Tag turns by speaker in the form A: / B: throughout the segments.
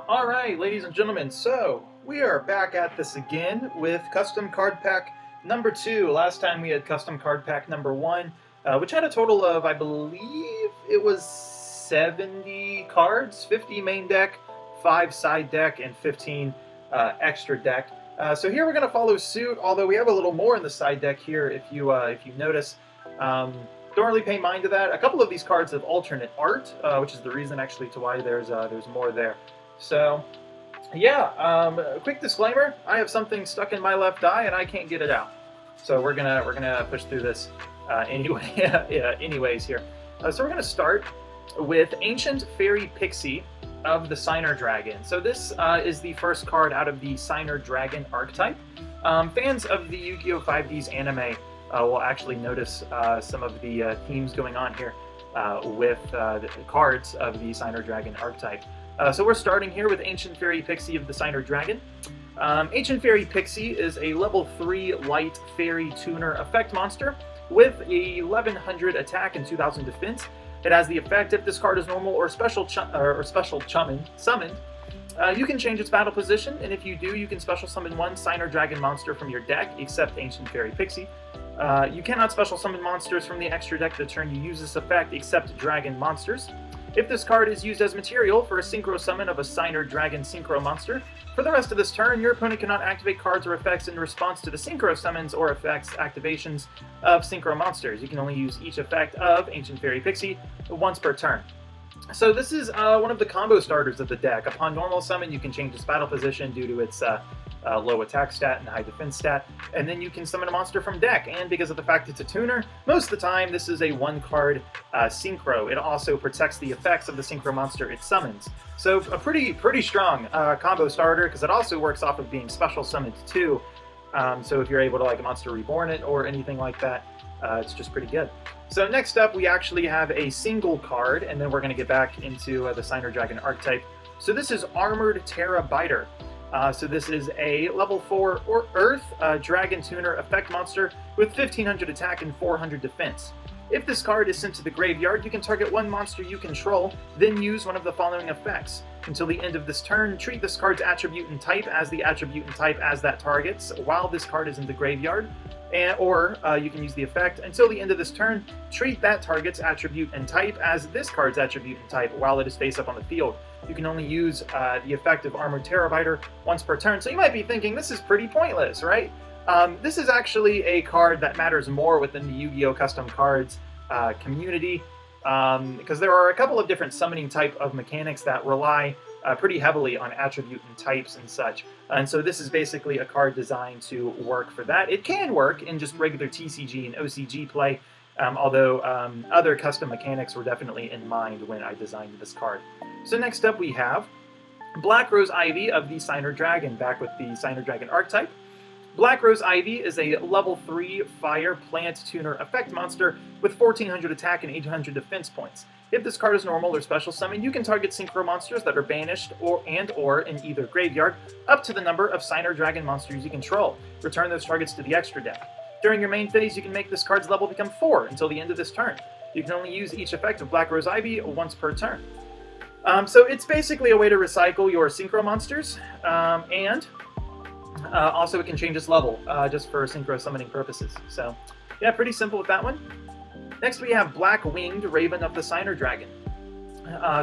A: Alright, ladies and gentlemen, so we are back at this again with custom card pack number 2. Last time we had custom card pack number 1, which had a total of, I believe, it was 70 cards, 50 main deck, 5 side deck, and 15 extra deck. So here we're going to follow suit, although we have a little more in the side deck here if you notice. Don't really pay mind to that. A couple of these cards have alternate art, which is the reason actually to why there's more there. So, yeah, a quick disclaimer, I have something stuck in my left eye and I can't get it out. So we're gonna push through this anyway. Anyways here. So we're gonna start with Ancient Fairy Pixie of the Signer Dragon. So this is the first card out of the Signer Dragon archetype. Fans of the Yu-Gi-Oh! 5D's anime will actually notice some of the themes going on here with the cards of the Signer Dragon archetype. So we're starting here with Ancient Fairy Pixie of the Signer Dragon. Ancient Fairy Pixie is a level 3 light fairy tuner effect monster with a 1100 attack and 2000 defense. It has the effect, if this card is normal or special summoned, you can change its battle position, and if you do, you can special summon one Signer Dragon monster from your deck, except Ancient Fairy Pixie. You cannot special summon monsters from the extra deck the turn you use this effect, except dragon monsters. If this card is used as material for a synchro summon of a Signer Dragon synchro monster, for the rest of this turn, your opponent cannot activate cards or effects in response to the synchro summons or effects activations of synchro monsters. You can only use each effect of Ancient Fairy Pixie once per turn. So this is one of the combo starters of the deck. Upon normal summon, you can change its battle position due to its low attack stat and high defense stat, and then you can summon a monster from deck, and because of the fact it's a tuner, most of the time this is a one-card synchro. It also protects the effects of the synchro monster it summons. So a pretty strong combo starter, because it also works off of being special summoned too. So if you're able to like a monster reborn it or anything like that, it's just pretty good. So next up we actually have a single card, and then we're going to get back into the Signer Dragon archetype. So this is Armored Terra Biter. So this is a level 4 or Earth Dragon Tuner effect monster with 1500 attack and 400 defense. If this card is sent to the graveyard, you can target one monster you control, then use one of the following effects. Until the end of this turn, treat this card's attribute and type as the attribute and type as that targets while this card is in the graveyard. Or you can use the effect, until the end of this turn, treat that target's attribute and type as this card's attribute and type while it is face up on the field. You can only use the effect of Armored Terra Biter once per turn. So you might be thinking, this is pretty pointless, right? This is actually a card that matters more within the Yu-Gi-Oh! Custom Cards community, because there are a couple of different summoning type of mechanics that rely pretty heavily on attribute and types and such. And so this is basically a card designed to work for that. It can work in just regular TCG and OCG play, although other custom mechanics were definitely in mind when I designed this card. So next up we have Black Rose Ivy of the Signer Dragon, back with the Signer Dragon archetype. Black Rose Ivy is a level 3 fire plant tuner effect monster with 1400 attack and 800 defense points. If this card is normal or special summon, you can target synchro monsters that are banished or in either graveyard up to the number of Signer Dragon monsters you control. Return those targets to the extra deck. During your main phase, you can make this card's level become 4 until the end of this turn. You can only use each effect of Black Rose Ivy once per turn. So it's basically a way to recycle your synchro monsters, and also it can change its level just for synchro summoning purposes. So yeah, pretty simple with that one. Next we have Black Winged Raven of the Signer Dragon.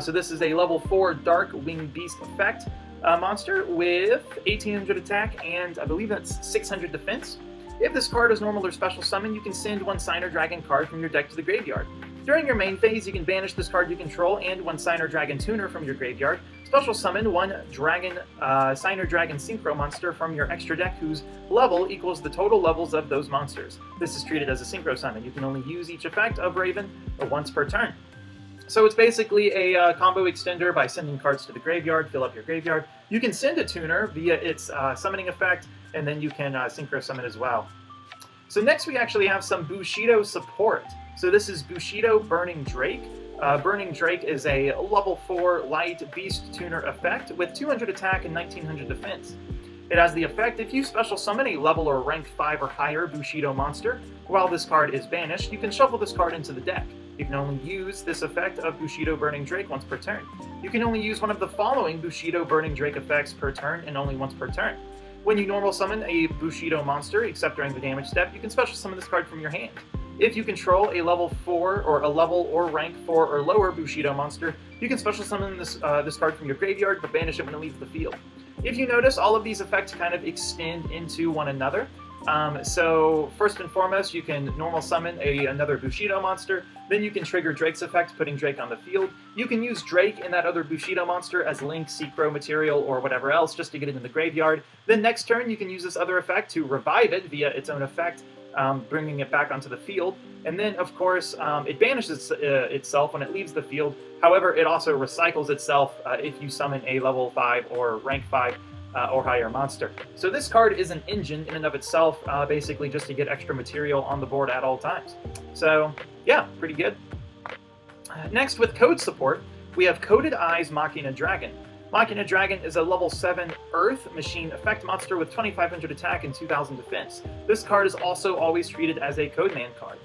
A: So this is a level 4 Dark Winged Beast effect monster with 1800 attack and I believe that's 600 defense. If this card is normal or special summon, you can send one Signer Dragon card from your deck to the graveyard. During your main phase, you can banish this card you control and one Signer Dragon tuner from your graveyard. Special summon one Signer Dragon synchro monster from your extra deck whose level equals the total levels of those monsters. This is treated as a synchro summon. You can only use each effect of Raven once per turn. So it's basically a combo extender by sending cards to the graveyard, fill up your graveyard. You can send a tuner via its summoning effect, and then you can synchro summon as well. So next we actually have some Bushido support. So this is Bushido Burning Drake. Burning Drake is a level 4 light beast tuner effect with 200 attack and 1900 defense. It has the effect, if you special summon a level or rank 5 or higher Bushido monster, while this card is banished, you can shuffle this card into the deck. You can only use this effect of Bushido Burning Drake once per turn. You can only use one of the following Bushido Burning Drake effects per turn and only once per turn. When you normal summon a Bushido monster, except during the damage step, you can special summon this card from your hand. If you control a level 4 or a level or rank 4 or lower Bushido monster, you can special summon this card from your graveyard, but banish it when it leaves the field. If you notice, all of these effects kind of extend into one another. So first and foremost, you can normal summon another Bushido monster, then you can trigger Drake's effect, putting Drake on the field. You can use Drake and that other Bushido monster as Link, Secro material, or whatever else, just to get it in the graveyard. Then next turn, you can use this other effect to revive it via its own effect, bringing it back onto the field. And then, of course, it banishes itself when it leaves the field. However, it also recycles itself if you summon a level 5 or rank 5 or higher monster. So this card is an engine in and of itself, basically just to get extra material on the board at all times. So yeah, pretty good. Next, with code support, we have Coded Eyes Machina Dragon. Machina Dragon is a level 7 Earth Machine effect monster with 2500 attack and 2000 defense. This card is also always treated as a Codeman card.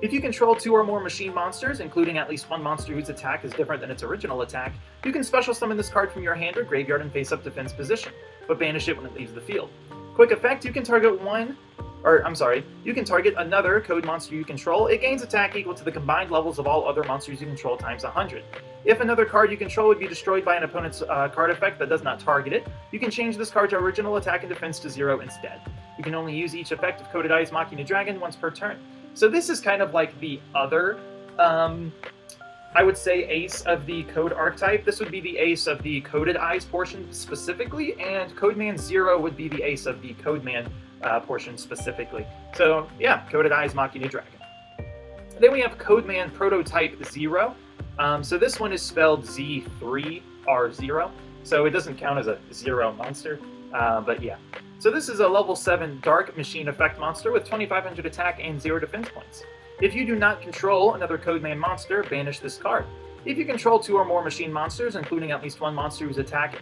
A: If you control 2 or more machine monsters, including at least one monster whose attack is different than its original attack, you can special summon this card from your hand or graveyard in face-up defense position, but banish it when it leaves the field. Quick effect, you can target another code monster you control. It gains attack equal to the combined levels of all other monsters you control times 100. If another card you control would be destroyed by an opponent's card effect that does not target it, you can change this card's original attack and defense to 0 instead. You can only use each effect of Coded Eyes Machina Dragon once per turn. So this is kind of like the other, I would say, ace of the code archetype. This would be the ace of the Coded Eyes portion specifically, and Codeman 0 would be the ace of the Codeman portion specifically. So yeah, Coded Eyes Machina Dragon. Then we have Codeman Prototype 0. So this one is spelled Z3R0, so it doesn't count as a 0 monster, but yeah. So this is a level 7 Dark Machine effect monster with 2500 attack and 0 defense points. If you do not control another Codeman monster, banish this card. If you control 2 or more machine monsters, including at least one monster whose attack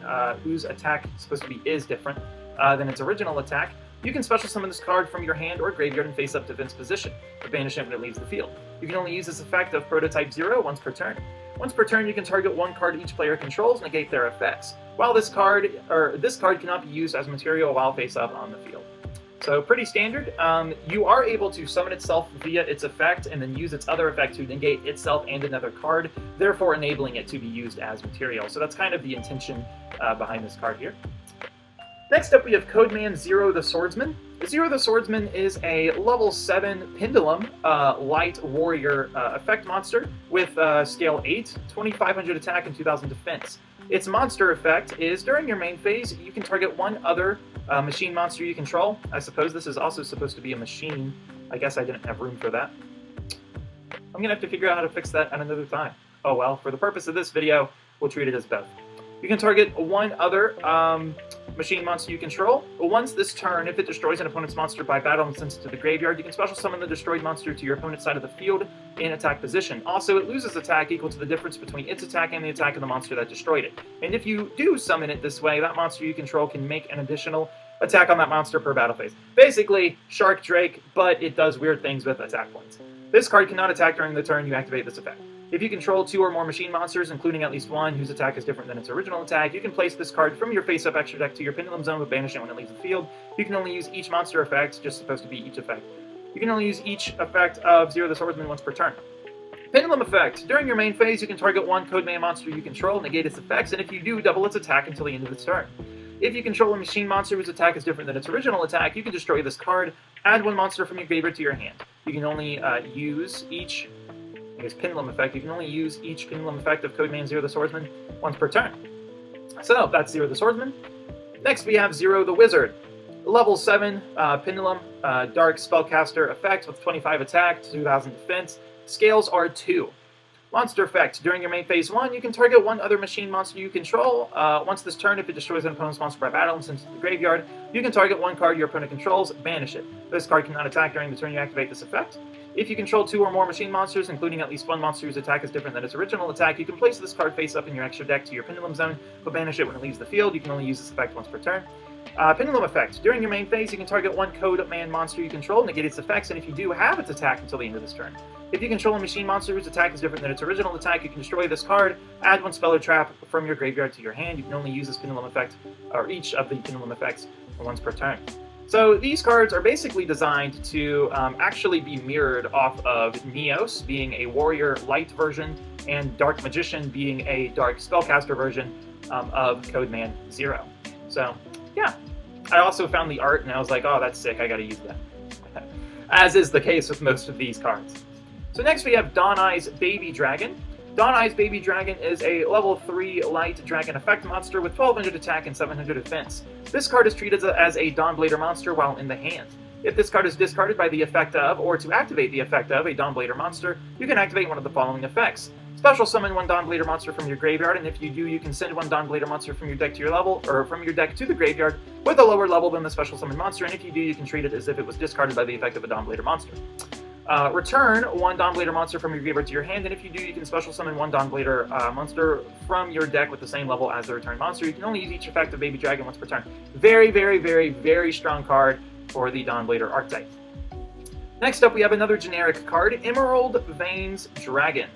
A: is different than its original attack, you can special summon this card from your hand or graveyard in face-up defense position, but banish it when it leaves the field. You can only use this effect of Prototype 0 once per turn. Once per turn, you can target one card each player controls, negate their effects. While this card cannot be used as material while face-up on the field. So pretty standard. You are able to summon itself via its effect and then use its other effect to negate itself and another card, therefore enabling it to be used as material. So that's kind of the intention behind this card here. Next up, we have Codeman 0 the Swordsman. 0 the Swordsman is a level 7 Pendulum Light Warrior effect monster with scale 8, 2500 attack, and 2000 defense. Its monster effect is, during your main phase, you can target one other machine monster you control. I suppose this is also supposed to be a machine. I guess I didn't have room for that. I'm going to have to figure out how to fix that at another time. Oh well, for the purpose of this video, we'll treat it as both. You can target one other machine monster you control. Once this turn, if it destroys an opponent's monster by battle and sends it to the graveyard, you can special summon the destroyed monster to your opponent's side of the field in attack position. Also, it loses attack equal to the difference between its attack and the attack of the monster that destroyed it. And if you do summon it this way, that monster you control can make an additional attack on that monster per battle phase. Basically, Shark Drake, but it does weird things with attack points. This card cannot attack during the turn you activate this effect. If you control 2 or more machine monsters, including at least one whose attack is different than its original attack, you can place this card from your face-up extra deck to your Pendulum Zone, but banish it when it leaves the field. You can only use each monster effect, just supposed to be each effect. You can only use each effect of 0 the Swordsman once per turn. Pendulum effect. During your main phase, you can target one Codeman monster you control, negate its effects, and if you do, double its attack until the end of its turn. If you control a machine monster whose attack is different than its original attack, you can destroy this card, add one monster from your graveyard to your hand. You can only use each Pendulum effect. You can only use each Pendulum effect of Codeman 0 the Swordsman once per turn. So that's 0 the Swordsman. Next we have 0 the Wizard. Level 7 Pendulum Dark Spellcaster effect with 25 attack, 2000 defense. Scales are 2. Monster effect. During your main phase 1, you can target one other machine monster you control. Once this turn, if it destroys an opponent's monster by battle and sends it to the graveyard, you can target one card your opponent controls, banish it. This card cannot attack during the turn you activate this effect. If you control 2 or more machine monsters, including at least one monster whose attack is different than its original attack, you can place this card face up in your extra deck to your Pendulum Zone, but banish it when it leaves the field. You can only use this effect once per turn. Pendulum effect. During your main phase, you can target one code man monster you control, negate its effects, and if you do, have its attack until the end of this turn. If you control a machine monster whose attack is different than its original attack, you can destroy this card, add one spell or trap from your graveyard to your hand. You can only use this pendulum effect, or each of the pendulum effects, once per turn. So these cards are basically designed to actually be mirrored off of Neos, being a warrior light version, and Dark Magician being a dark spellcaster version of Codeman Zero. So, yeah. I also found the art and I was like, oh, that's sick, I gotta use that. As is the case with most of these cards. So next we have Dawn Eye's Baby Dragon. Dawn Eye's Baby Dragon is a level 3 light dragon effect monster with 1200 attack and 700 defense. This card is treated as a Dawnblader monster while in the hand. If this card is discarded by the effect of, or to activate the effect of, a Dawnblader monster, you can activate one of the following effects. Special summon one Dawnblader monster from your graveyard, and if you do, you can send one Dawnblader monster from your deck to your level, or from your deck to the graveyard, with a lower level than the special summon monster, and if you do, you can treat it as if it was discarded by the effect of a Dawnblader monster. Return one Dawnblader monster from your graveyard to your hand, and if you do, you can special summon one Dawnblader monster from your deck with the same level as the return monster. You can only use each effect of Baby Dragon once per turn. Very, very, very, very strong card for the Dawnblader archetype. Next up, we have another generic card, Emerald Veins Dragon.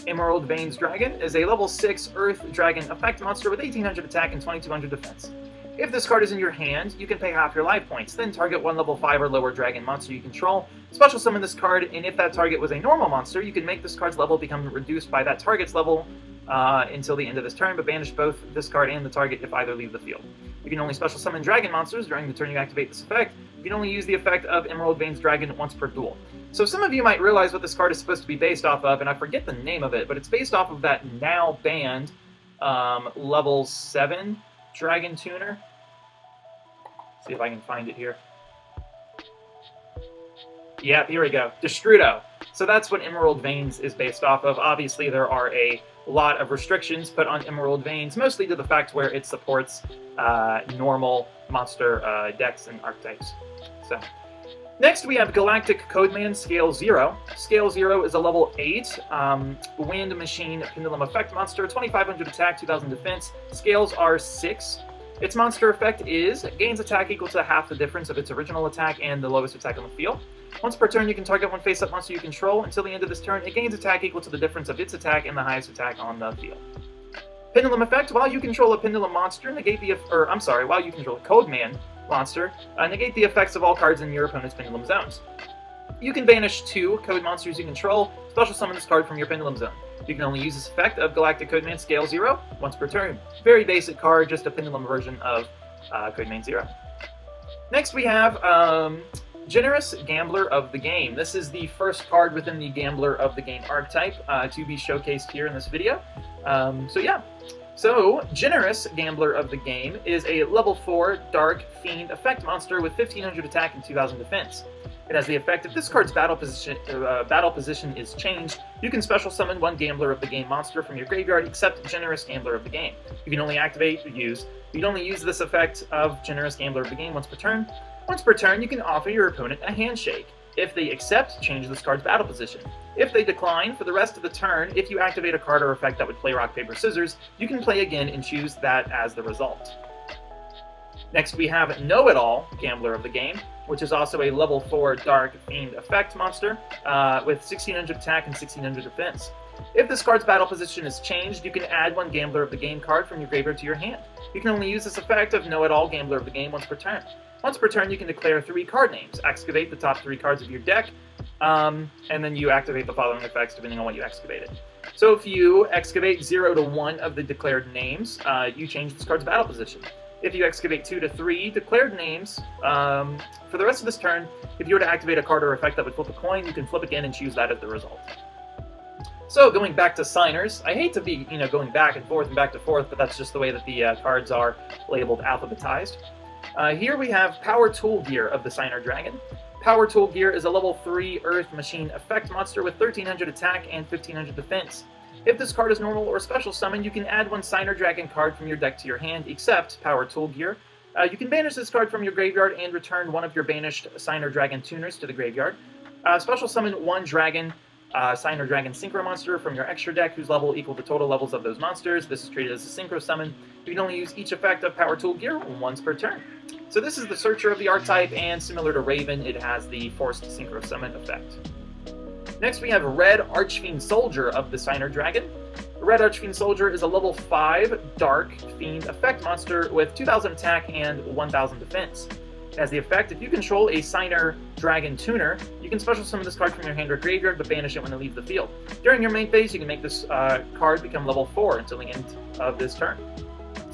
A: Emerald Veins Dragon is a level 6 Earth Dragon effect monster with 1800 attack and 2200 defense. If this card is in your hand, you can pay half your life points, then target one level 5 or lower dragon monster you control, special summon this card, and if that target was a normal monster, you can make this card's level become reduced by that target's level until the end of this turn, but banish both this card and the target if either leave the field. You can only special summon dragon monsters during the turn you activate this effect. You can only use the effect of Emerald Veins Dragon once per duel. So some of you might realize what this card is supposed to be based off of, and I forget the name of it, but it's based off of that now banned level 7 Dragon Tuner. See if I can find it here. Yeah, here we go. Destrudo. So that's what Emerald Veins is based off of. Obviously, there are a lot of restrictions put on Emerald Veins, mostly to the fact where it supports normal monster decks and archetypes. So, next we have Galactic Codeman Scale 0. Scale 0 is a level 8 Wind Machine Pendulum Effect monster, 2500 attack, 2000 defense. Scales are 6. Its monster effect is, gains attack equal to half the difference of its original attack and the lowest attack on the field. Once per turn, you can target one face-up monster you control. Until the end of this turn, it gains attack equal to the difference of its attack and the highest attack on the field. Pendulum effect, while you control a pendulum monster, while you control a Codeman monster, negate the effects of all cards in your opponent's pendulum zones. You can banish 2 code monsters you control, special summon this card from your pendulum zone. You can only use this effect of Galactic Codeman Scale 0 once per turn. Very basic card, just a pendulum version of Codeman 0. Next we have Generous Gambler of the Game. This is the first card within the Gambler of the Game archetype to be showcased here in this video. So, Generous Gambler of the Game is a level 4 Dark Fiend effect monster with 1500 attack and 2000 defense. It has the effect, if this card's battle position is changed, you can special summon one Gambler of the Game monster from your graveyard except Generous Gambler of the Game. You can only use this effect of Generous Gambler of the Game once per turn. Once per turn, you can offer your opponent a handshake. If they accept, change this card's battle position. If they decline, for the rest of the turn, if you activate a card or effect that would play rock, paper, scissors, you can play again and choose that as the result. Next we have Know-It-All, Gambler of the Game, which is also a level 4 Dark Fiend effect monster with 1600 attack and 1600 defense. If this card's battle position is changed, you can add one Gambler of the Game card from your graveyard to your hand. You can only use this effect of Know-It-All, Gambler of the Game once per turn. Once per turn, you can declare 3 card names, excavate the top 3 cards of your deck, and then you activate the following effects depending on what you excavated. So if you excavate 0 to 1 of the declared names, you change this card's battle position. If you excavate 2 to 3 declared names, for the rest of this turn, if you were to activate a card or effect that would flip a coin, you can flip again and choose that as the result. So going back to signers, I hate to be going back and forth, but that's just the way that the cards are labeled alphabetized. Here we have Power Tool Gear of the Signer Dragon. Power Tool Gear is a level 3 Earth Machine effect monster with 1300 attack and 1500 defense. If this card is normal or special summon, you can add one Signer Dragon card from your deck to your hand, except Power Tool Gear. You can banish this card from your graveyard and return one of your banished Signer Dragon tuners to the graveyard. Special summon one dragon Signer Dragon Synchro Monster from your extra deck whose level equal the total levels of those monsters. This is treated as a Synchro Summon. You can only use each effect of Power Tool Gear once per turn. So this is the Searcher of the archetype, and similar to Raven, it has the Forced Synchro Summon effect. Next we have Red Archfiend Soldier of the Signer Dragon. The Red Archfiend Soldier is a level 5 Dark Fiend effect monster with 2000 attack and 1000 defense. It has the effect, if you control a Signer Dragon Tuner, you can special summon this card from your hand or graveyard, but banish it when it leaves the field. During your main phase, you can make this card become level 4 until the end of this turn.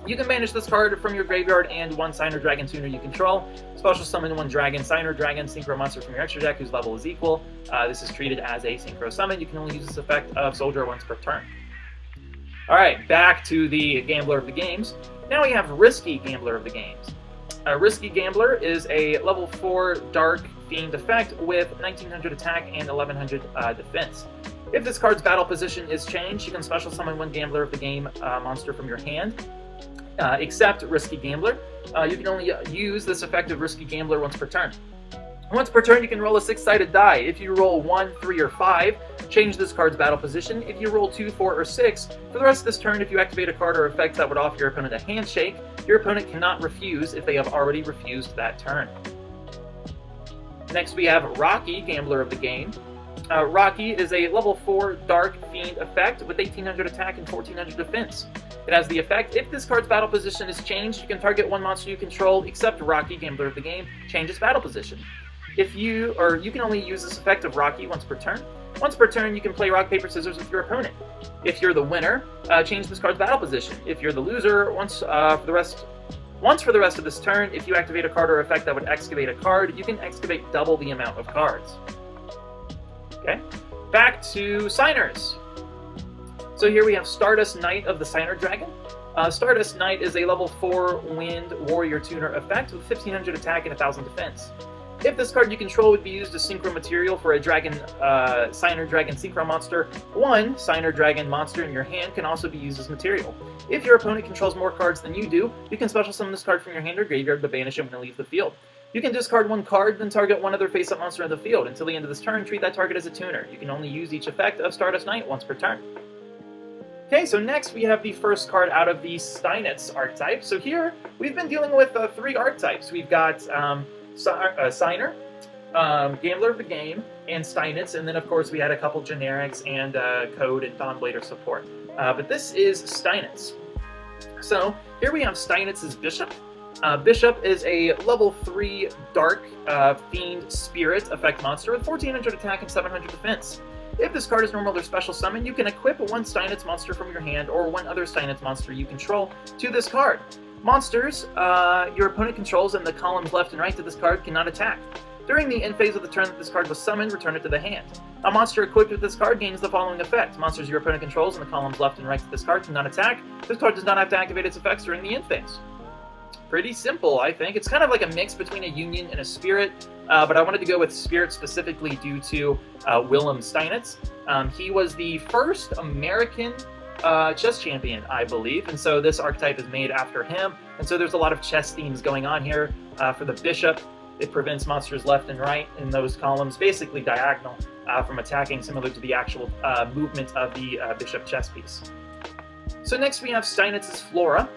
A: You can banish this card from your graveyard and one Signer Dragon Tuner you control. Special summon one Signer Dragon Synchro Monster from your extra deck whose level is equal. This is treated as a Synchro Summon. You can only use this effect of Soldier once per turn. Alright, back to the Gambler of the Games. Now we have Risky Gambler of the Games. Risky Gambler is a level 4 Dark Fiend effect with 1900 attack and 1100 defense. If this card's battle position is changed, you can special summon one Gambler of the Game monster from your hand, except Risky Gambler. You can only use this effect of Risky Gambler once per turn. Once per turn, you can roll a 6-sided die. If you roll 1, 3, or 5, change this card's battle position. If you roll 2, 4, or 6, for the rest of this turn, if you activate a card or effect that would offer your opponent a handshake, your opponent cannot refuse if they have already refused that turn. Next we have Rocky, Gambler of the Game. Rocky is a level 4 Dark Fiend effect with 1800 attack and 1400 defense. It has the effect, if this card's battle position is changed, you can target one monster you control, except Rocky, Gambler of the Game, change its battle position. You can only use this effect of Rocky once per turn. Once per turn, you can play rock, paper, scissors with your opponent. If you're the winner, change this card's battle position. If you're the loser, once for the rest of this turn, if you activate a card or effect that would excavate a card, you can excavate double the amount of cards. Okay, back to Signers. So here we have Stardust Knight of the Signer Dragon. Stardust Knight is a level 4 Wind Warrior Tuner effect with 1500 attack and 1000 defense. If this card you control would be used as synchro material for a Signer Dragon Synchro Monster, one Signer Dragon monster in your hand can also be used as material. If your opponent controls more cards than you do, you can special summon this card from your hand or graveyard but banish it when it leaves the field. You can discard one card, then target one other face-up monster in the field. Until the end of this turn, treat that target as a tuner. You can only use each effect of Stardust Knight once per turn. Okay, so next we have the first card out of the Steinitz archetype. So here, we've been dealing with 3 archetypes. We've got Signer, Gambler of the Game, and Steinitz, and then of course we had a couple generics and Code and Dawnblader support. But this is Steinitz. So here we have Steinitz's Bishop. Bishop is a level 3 Dark Fiend Spirit effect monster with 1400 attack and 700 defense. If this card is normal or special summon, you can equip one Steinitz monster from your hand or one other Steinitz monster you control to this card. Monsters your opponent controls in the columns left and right to this card cannot attack. During the end phase of the turn that this card was summoned, return it to the hand. A monster equipped with this card gains the following effect. Monsters your opponent controls in the columns left and right to this card cannot attack. This card does not have to activate its effects during the end phase. Pretty simple, I think. It's kind of like a mix between a Union and a Spirit, but I wanted to go with Spirit specifically due to Willem Steinitz. He was the first American chess champion, I believe, and so this archetype is made after him, and so there's a lot of chess themes going on here. For the Bishop, it prevents monsters left and right in those columns, basically diagonal, from attacking, similar to the actual movement of the Bishop chess piece. So next we have Steinitz's Flora.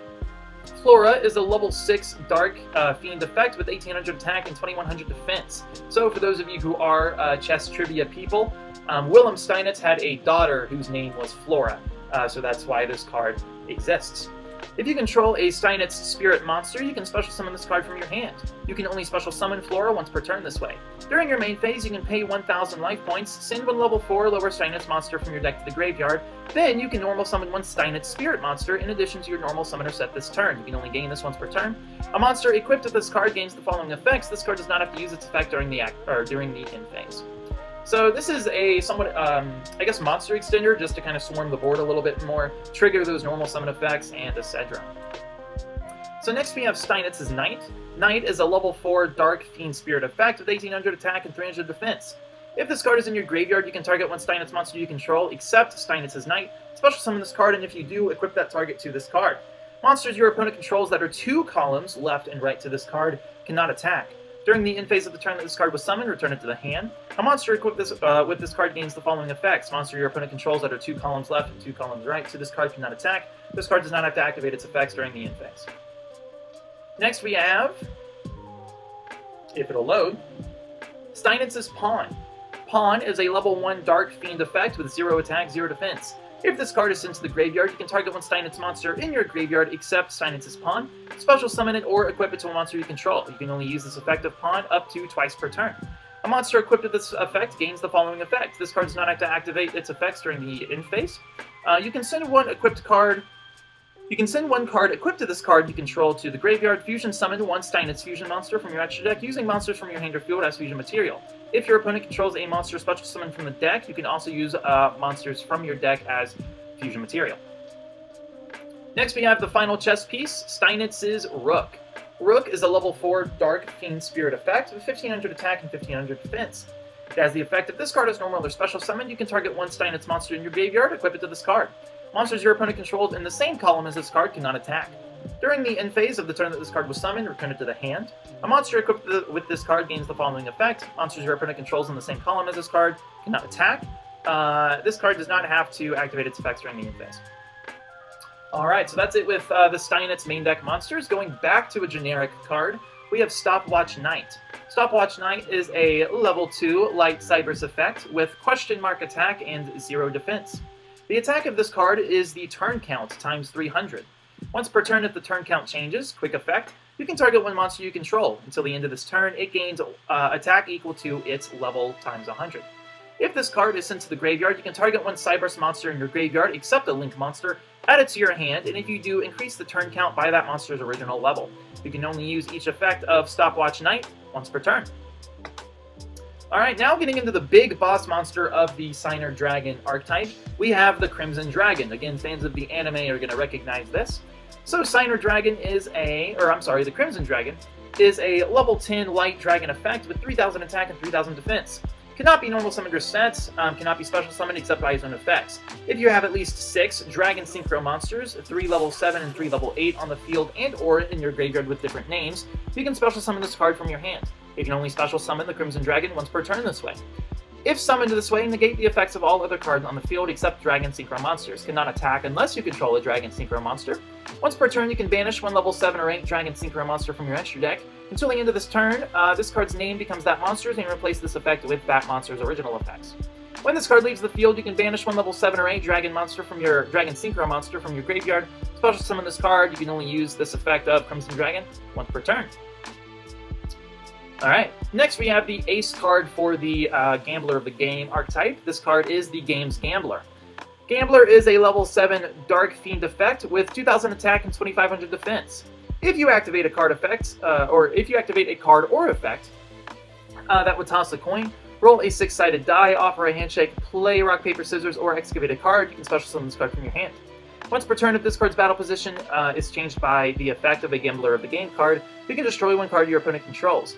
A: Flora is a level 6 Dark Fiend effect with 1800 attack and 2100 defense. So for those of you who are chess trivia people, Willem Steinitz had a daughter whose name was Flora. So that's why this card exists. If you control a Steinitz Spirit monster, you can special summon this card from your hand. You can only special summon Flora once per turn this way. During your main phase, you can pay 1000 life points, send one level 4 lower Steinitz monster from your deck to the graveyard, then you can normal summon one Steinitz Spirit monster in addition to your normal summoner set this turn. You can only gain this once per turn. A monster equipped with this card gains the following effects. This card does not have to use its effect during the end phase. So this is a somewhat, I guess, monster extender, just to kind of swarm the board a little bit more, trigger those normal summon effects, and etc. So next we have Steinitz's Knight. Knight is a level 4 Dark Fiend Spirit effect with 1800 attack and 300 defense. If this card is in your graveyard, you can target one Steinitz monster you control, except Steinitz's Knight. Special summon this card, and if you do, equip that target to this card. Monsters your opponent controls that are 2 columns left and right to this card cannot attack. During the end phase of the turn that this card was summoned, return it to the hand. A monster equipped with this card gains the following effects. Monster your opponent controls that are 2 columns left and 2 columns right, so this card cannot attack. This card does not have to activate its effects during the end phase. Next we have, if it'll load, Steinitz's Pawn. Pawn is a level 1 Dark Fiend effect with 0 attack, 0 defense. If this card is sent to the graveyard, you can target one Steinitz monster in your graveyard except Steinitz's Pawn, special summon it, or equip it to a monster you control. You can only use this effect of Pawn up to twice per turn. A monster equipped with this effect gains the following effect. This card does not have to activate its effects during the end phase. You can send one card equipped to this card you control to the graveyard, fusion summon one Steinitz fusion monster from your extra deck using monsters from your hand or field as fusion material. If your opponent controls a monster special summon from the deck, you can also use monsters from your deck as fusion material. Next we have the final chess piece, Steinitz's Rook. Rook is a level 4 Dark Fiend Spirit effect with 1500 attack and 1500 defense. It has the effect if this card is normal or special summoned, you can target one Steinitz monster in your graveyard, equip it to this card. Monsters your opponent controls in the same column as this card cannot attack. During the end phase of the turn that this card was summoned, return it to the hand. A monster equipped with this card gains the following effect. Monsters your opponent controls in the same column as this card cannot attack. This card does not have to activate its effects during the end phase. Alright, so that's it with the Steinitz main deck monsters. Going back to a generic card, we have Stopwatch Knight. Stopwatch Knight is a level 2 light Cyberse effect with question mark attack and 0 defense. The attack of this card is the turn count times 300. Once per turn, if the turn count changes, quick effect, you can target one monster you control. Until the end of this turn, it gains attack equal to its level times 100. If this card is sent to the graveyard, you can target one Cyberse monster in your graveyard, except a Link monster, add it to your hand, and if you do, increase the turn count by that monster's original level. You can only use each effect of Stopwatch Knight once per turn. Alright, now getting into the big boss monster of the Signer Dragon archetype, we have the Crimson Dragon. Again, fans of the anime are going to recognize this. So Signer Dragon is the Crimson Dragon is a level 10 light dragon effect with 3000 attack and 3000 defense. Cannot be normal summoned or set, cannot be special summoned except by his own effects. If you have at least 6 Dragon Synchro monsters, 3 level 7 and 3 level 8 on the field and or in your graveyard with different names, you can special summon this card from your hand. You can only special summon the Crimson Dragon once per turn this way. If summoned this way, negate the effects of all other cards on the field except Dragon Synchro monsters. Cannot attack unless you control a Dragon Synchro monster. Once per turn, you can banish one level 7 or 8 Dragon Synchro monster from your extra deck. Until the end of this turn, this card's name becomes that monster's and replace this effect with that monster's original effects. When this card leaves the field, you can banish one level 7 or 8 Dragon monster from your Dragon Synchro monster from your graveyard. Special summon this card. You can only use this effect of Crimson Dragon once per turn. Alright, next we have the ace card for the Gambler of the Game archetype. This card is the Game's Gambler. Gambler is a level 7 Dark Fiend effect with 2000 attack and 2500 defense. If you activate a card effect, if you activate a card or effect that would toss a coin, roll a 6-sided die, offer a handshake, play rock, paper, scissors, or excavate a card, you can special summon this card from your hand. Once per turn, if this card's battle position is changed by the effect of a Gambler of the Game card, you can destroy one card your opponent controls.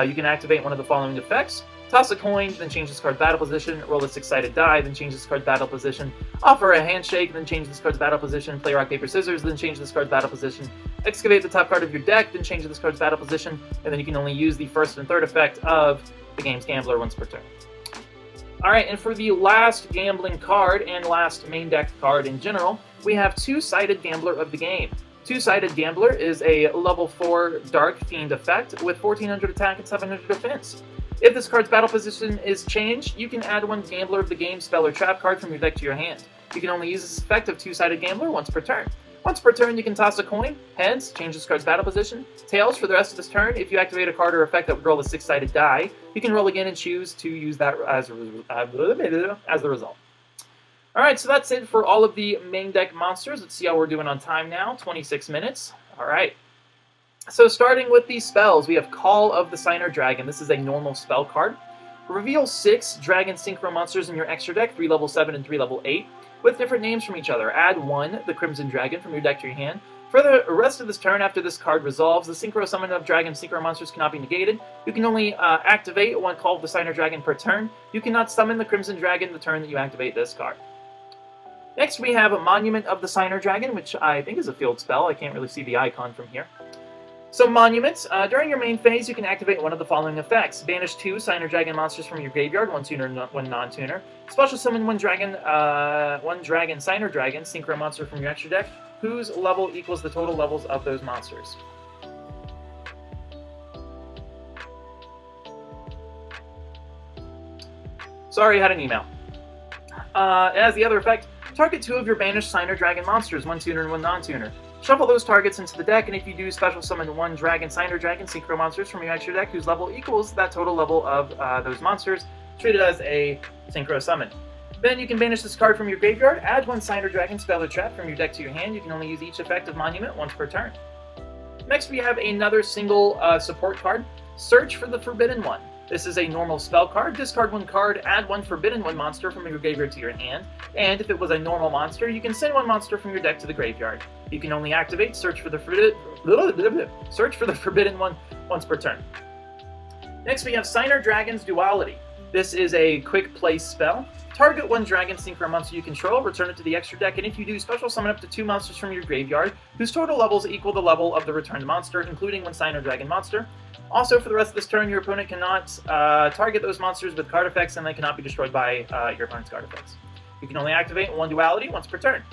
A: You can activate one of the following effects. Toss a coin, then change this card's battle position, roll a 6-sided die, then change this card's battle position, offer a handshake, then change this card's battle position, play rock, paper, scissors, then change this card's battle position, excavate the top card of your deck, then change this card's battle position, and then you can only use the first and third effect of the Game's Gambler once per turn. Alright, and for the last gambling card and last main deck card in general, we have Two-Sided Gambler of the Game. Two-Sided Gambler is a level 4 Dark Fiend effect with 1400 attack and 700 defense. If this card's battle position is changed, you can add one Gambler of the Game spell or trap card from your deck to your hand. You can only use this effect of Two-Sided Gambler once per turn. Once per turn, you can toss a coin, heads, change this card's battle position, tails for the rest of this turn. If you activate a card or effect that would roll a 6-sided die, you can roll again and choose to use that as the result. Alright, so that's it for all of the main deck monsters. Let's see how we're doing on time now. 26 minutes. Alright. So starting with the spells, we have Call of the Signer Dragon. This is a normal spell card. Reveal 6 Dragon Synchro monsters in your extra deck, 3 level 7 and 3 level 8, with different names from each other. Add 1, the Crimson Dragon, from your deck to your hand. For the rest of this turn, after this card resolves, the Synchro Summon of Dragon Synchro monsters cannot be negated. You can only activate one Call of the Signer Dragon per turn. You cannot summon the Crimson Dragon the turn that you activate this card. Next, we have a Monument of the Signer Dragon, which I think is a field spell. I can't really see the icon from here. So monuments. During your main phase, you can activate one of the following effects. Banish 2 Signer Dragon monsters from your graveyard, 1 tuner, 1 non-tuner. Special summon 1 dragon Signer Dragon, synchro monster from your extra deck, whose level equals the total levels of those monsters. Sorry, I had an email. As the other effect, target 2 of your banished Signer Dragon monsters, 1 tuner and 1 non-tuner. Shuffle those targets into the deck, and if you do, special summon 1 Signer Dragon synchro monsters from your extra deck, whose level equals that total level of those monsters, treated as a synchro summon. Then you can banish this card from your graveyard, add 1 Signer Dragon spell or trap from your deck to your hand. You can only use each effect of Monument once per turn. Next, we have another single support card, Search for the Forbidden One. This is a normal spell card. Discard 1 card, add 1 Forbidden One monster from your graveyard to your hand, and if it was a normal monster, you can send 1 monster from your deck to the graveyard. You can only activate Search for the Forbidden One once per turn. Next, we have Signer Dragon's Duality. This is a quick play spell. Target 1 dragon synchro monster you control, return it to the extra deck, and if you do, special summon up to 2 monsters from your graveyard, whose total levels equal the level of the returned monster, including 1 Signer Dragon monster. Also, for the rest of this turn, your opponent cannot target those monsters with card effects, and they cannot be destroyed by your opponent's card effects. You can only activate 1 Duality once per turn.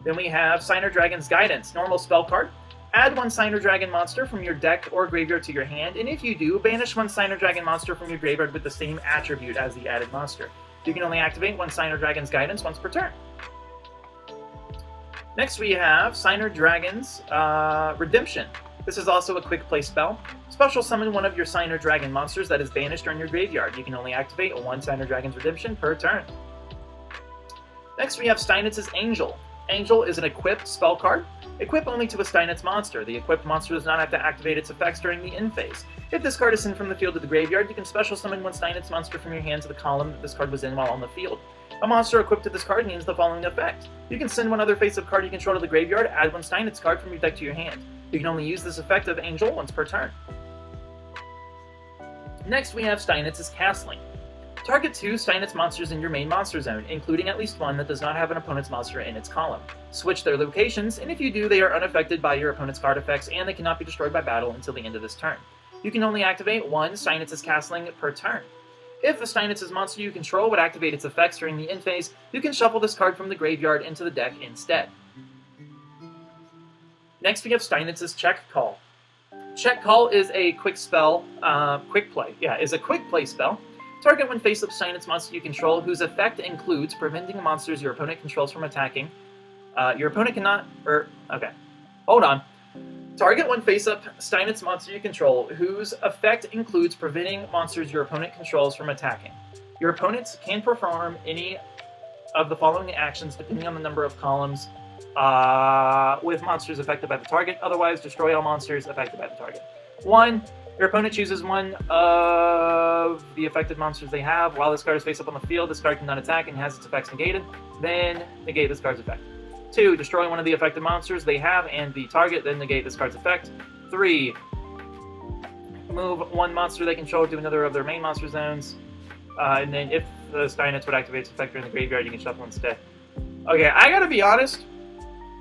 A: Then we have Signer Dragon's Guidance, normal spell card. Add 1 Signer Dragon monster from your deck or graveyard to your hand, and if you do, banish 1 Signer Dragon monster from your graveyard with the same attribute as the added monster. You can only activate 1 Signer Dragon's Guidance once per turn. Next we have Signer Dragon's Redemption. This is also a quick play spell. Special summon 1 of your Signer Dragon monsters that is banished during your graveyard. You can only activate 1 Signer Dragon's Redemption per turn. Next we have Steinitz's Angel. Angel is an equipped spell card. Equip only to a Steinitz monster. The equipped monster does not have to activate its effects during the end phase. If this card is sent from the field to the graveyard, you can special summon 1 Steinitz monster from your hand to the column that this card was in while on the field. A monster equipped to this card means the following effect. You can send 1 other face-up card you control to the graveyard, add 1 Steinitz card from your deck to your hand. You can only use this effect of Angel once per turn. Next we have Steinitz's Castling. Target 2 Steinitz monsters in your main monster zone, including at least 1 that does not have an opponent's monster in its column. Switch their locations, and if you do, they are unaffected by your opponent's card effects, and they cannot be destroyed by battle until the end of this turn. You can only activate 1 Steinitz's Castling per turn. If a Steinitz's monster you control would activate its effects during the end phase, you can shuffle this card from the graveyard into the deck instead. Next we have Steinitz's Check Call. Check Call is a quick spell, quick play spell. Target 1 face-up Steinitz monster you control, whose effect includes preventing monsters your opponent controls from attacking. Your opponent cannot, Target 1 face-up Steinitz monster you control, whose effect includes preventing monsters your opponent controls from attacking. Your opponents can perform any of the following actions depending on the number of columns with monsters affected by the target. Otherwise, destroy all monsters affected by the target. 1. Your opponent chooses 1 of the affected monsters they have. While this card is face up on the field, this card cannot attack and has its effects negated. Then negate this card's effect. 2. Destroy 1 of the affected monsters they have and the target, then negate this card's effect. 3. Move 1 monster they control to another of their main monster zones. And then if the Steinitz would activate its effect during the graveyard, you can shuffle instead. Okay, I gotta be honest.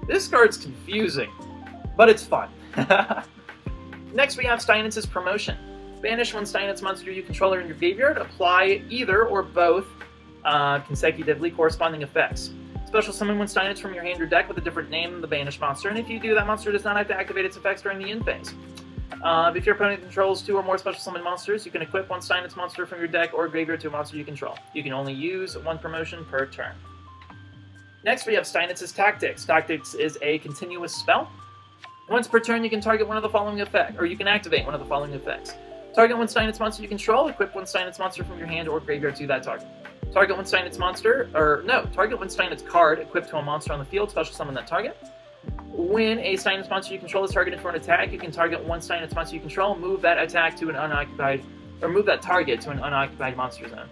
A: This card's confusing, but it's fun. Next we have Steinitz's Promotion. Banish 1 Steinitz monster you control in your graveyard. Apply either or both consecutively corresponding effects. Special summon 1 Steinitz from your hand or deck with a different name than the banished monster, and if you do, that monster does not have to activate its effects during the end phase. If your opponent controls 2 or more special summon monsters, you can equip 1 Steinitz monster from your deck or graveyard to a monster you control. You can only use 1 promotion per turn. Next we have Steinitz's Tactics. Tactics is a continuous spell. Once per turn, you can target one of the following effects, or you can activate one of the following effects. Target 1 Steinitz monster you control, equip 1 Steinitz monster from your hand or graveyard to that target. Target 1 Steinitz target 1 Steinitz card equipped to a monster on the field, special summon that target. When a Steinitz monster you control is targeted for an attack, you can target 1 Steinitz monster you control, move that target to an unoccupied monster zone.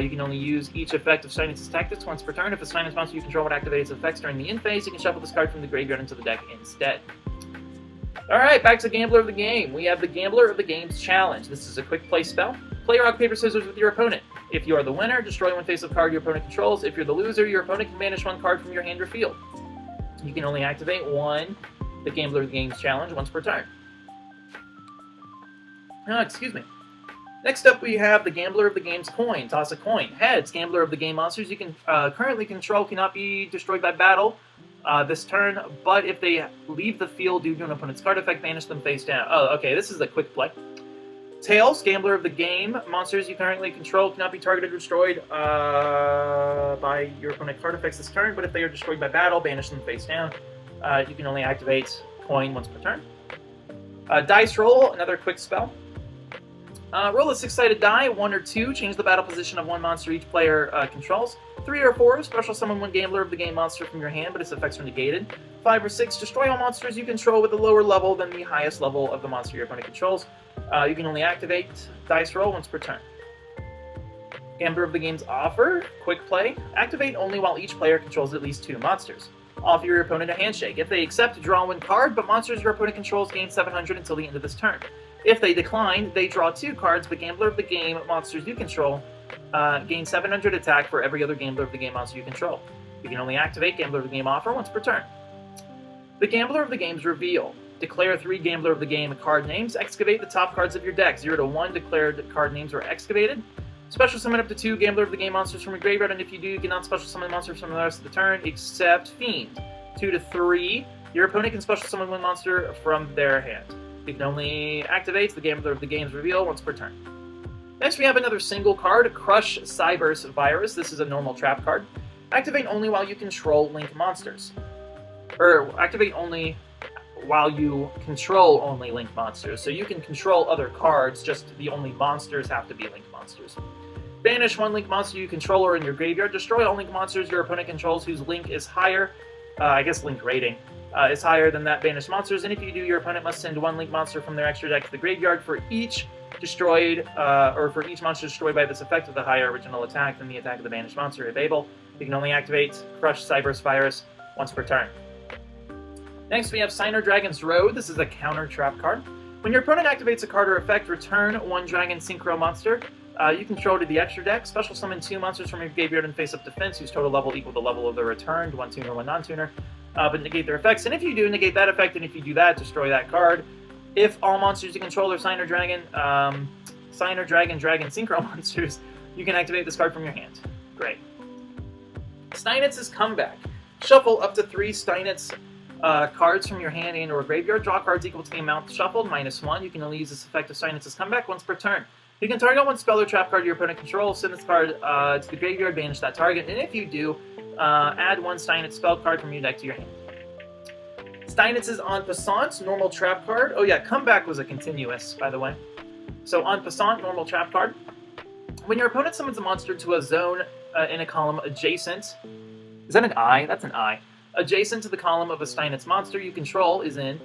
A: You can only use each effect of Steinitz's Tactics once per turn. If a Steinitz monster you control would activate its effects during the end phase, you can shuffle this card from the graveyard into the deck instead. Alright, back to Gambler of the Game. We have the Gambler of the Game's Challenge. This is a quick play spell. Play rock, paper, scissors with your opponent. If you are the winner, destroy 1 face-up card your opponent controls. If you're the loser, your opponent can banish 1 card from your hand or field. You can only activate the Gambler of the Game's Challenge once per turn. Excuse me. Next up, we have the Gambler of the Game's coin. Toss a coin. Heads, Gambler of the Game monsters you can currently control cannot be destroyed by battle this turn, but if they leave the field due to an opponent's card effect, banish them face down. Oh, okay, this is a quick play. Tails, Gambler of the Game monsters you currently control cannot be targeted or destroyed by your opponent card effects this turn, but if they are destroyed by battle, banish them face down. You can only activate coin once per turn. Dice Roll, another quick spell. Roll a 6-sided die, 1 or 2, change the battle position of one monster each player controls. 3 or 4, special summon one Gambler of the Game monster from your hand, but its effects are negated. 5 or 6, destroy all monsters you control with a lower level than the highest level of the monster your opponent controls. You can only activate Dice Roll once per turn. Gambler of the Game's offer, quick play. Activate only while each player controls at least 2 monsters. Offer your opponent a handshake. If they accept, draw 1 card, but monsters your opponent controls gain 700 until the end of this turn. If they decline, they draw 2 cards, but Gambler of the Game monsters you control gain 700 attack for every other Gambler of the Game monster you control. You can only activate Gambler of the Game offer once per turn. The Gambler of the Game's reveal. Declare 3 Gambler of the Game card names. Excavate the top cards of your deck. 0 to 1 declared card names are excavated. Special summon up to 2 Gambler of the Game monsters from your graveyard, and if you do, you cannot special summon monsters from the rest of the turn except Fiend. 2 to 3, your opponent can special summon 1 monster from their hand. You can only activate the Gambler of the Game's reveal once per turn. Next, we have another single card, Crush Cyberse Virus. This is a normal trap card. Activate only while you control Link monsters. Or activate only while you control only Link monsters. So you can control other cards, just the only monsters have to be Link monsters. Banish 1 Link monster you control or in your graveyard. Destroy all Link monsters your opponent controls whose Link is higher, Link rating, is higher than that banished monsters. And if you do, your opponent must send 1 Link monster from their extra deck to the graveyard for each destroyed, or for each monster destroyed by this effect with a higher original attack than the attack of the banished monster if able. You can only activate Crush Cyberse Virus once per turn. Next, we have Signer Dragon's Road. This is a counter trap card. When your opponent activates a card or effect, return 1 Dragon Synchro monster you control to the extra deck. Special summon 2 monsters from your graveyard and face-up defense whose total level equal the level of the returned, 1 tuner, 1 non-tuner, but negate their effects. And if you do, negate that effect, and if you do that, destroy that card. If all monsters you control are Signer Dragon, Dragon Synchro monsters, you can activate this card from your hand. Great. Steinitz's Comeback. Shuffle up to 3 Steinitz cards from your hand and or graveyard. Draw cards equal to the amount shuffled, -1. You can only use this effect of Steinitz's Comeback once per turn. You can target 1 spell or trap card your opponent controls, send this card to the graveyard, banish that target, and if you do, add 1 Steinitz spell card from your deck to your hand. Steinitz's En Passant, normal trap card. Oh yeah, Comeback was a continuous, by the way. So En Passant, normal trap card. When your opponent summons a monster to a zone in a column adjacent... Is that an I? That's an I. Adjacent to the column of a Steinitz monster you control is in.